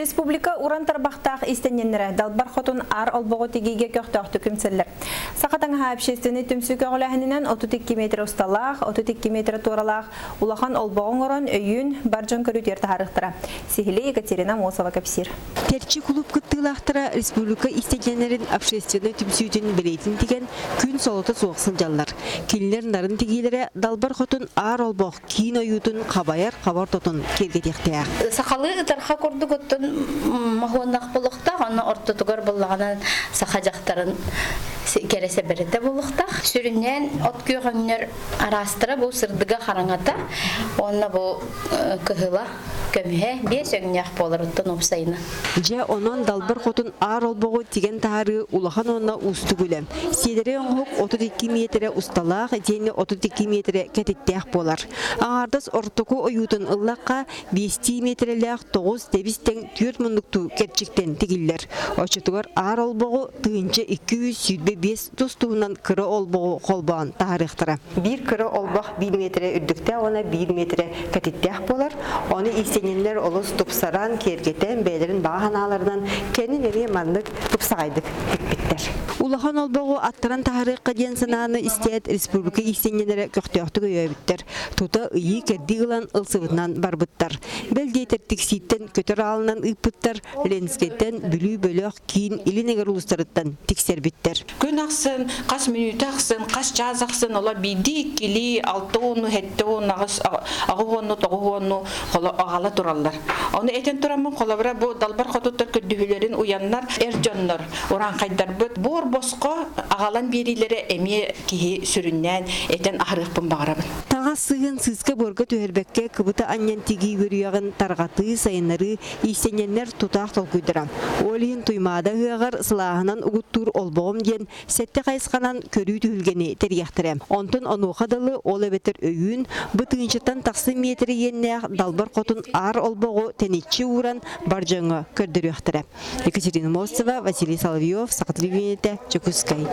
Республика уран тарбақтақ истененлері далбар хотун ар олбоғу тегеге көқтақты күмселлер. Сақатаңға общественный түмсүкі ғолағынынан 32 метр ұсталақ, 32 метр туралақ, улахан олбоғын орын өйін баржон көрітерді харықтыра. Сихиле Екатерина Мосова кәпсир. Терчи клуб кыттылақтыра республика истененлерін общественный түмсүйтін білейтін деген күн солыты соғысын жаллар. Келілер нарын тегелері далбар хотун ар олбоғ кейін ойутын қабайар қабар тотын кергетектеяқ. Сақалы тарха көрді көттін махуандақ болуқта, оны ортотығыр болағынан сақа жақтарын кересе береді болуқта. Сүрінен от күйгінер арастыра бұл сырдыға қараңата, оны бұл күхіла көмге бес өңнеқ болыр ұттын опсайына. Же онын далбар хотун ар олбоғу теген тары улахан онына усты күлем. Седері оңғық 32 метре ұсталақ, дені 32 метре кәтеттеқ болар. Аңардас ортоку ойутын ыллаққа 5 метрелеқ 9 дебістен 4 мұндықту керчіктен тегілер. Очытығыр ар олбоғу тыынчы 225 тұстуынан кірі олбоғу қолбаған тарихтыра. Bir kırı olbaq 1 metre ürdükte ona 1 metre katittək bolar. Onu istenenler oluz tupsaran kergeten beylerin bağanalarından kendi nereye manlık tupsaydık hükbitler. Ulahan olboğu attıran tarihqa den sanağını isteyet Respublika istenenlere köktüktü öyöbüttер. Tuta ıyı kerdi ılan ılsıvından barbıttar. Beldeyter tiksitten kötür alınan ıpıttar. Lensketten bülü bölük kiin ilinegar uluslarıttan tikserbitler. Gün aksın, kaç minüt aksın, kaç caz aksın, ola bildik ili 6 onu, 7 onu, ağı onu, 9 onu, ağala durallar. Onu eten duramın kolabıra bu dalbar kotutlar kördühülerin uyanlar, ercanlar, oran kaydar bu. Bor bosko ağalan birilere emi kihi sürünnen eten ahırıqpın bağırabın. Tağa sığın sızka borga tüherbekke kıbıta anyan tigi görüyağın targatı sayınları istenenler tutaq tolkuyduram. Olihin tuymada hığar sılahınan uğuttur olboğum diyen sette kaysqanan körü tühülgeni teriyaktirem. Ontun onuğa dalı ola beter öyün bıtığınçıtan taqsı metri yenneğ dalbar kotun ar olboğu tenetçi uğran barcаңы kördürüyaktirem. Екатерина Мосова, Василий Соловьев, Сақатыры Венете, Чекускай.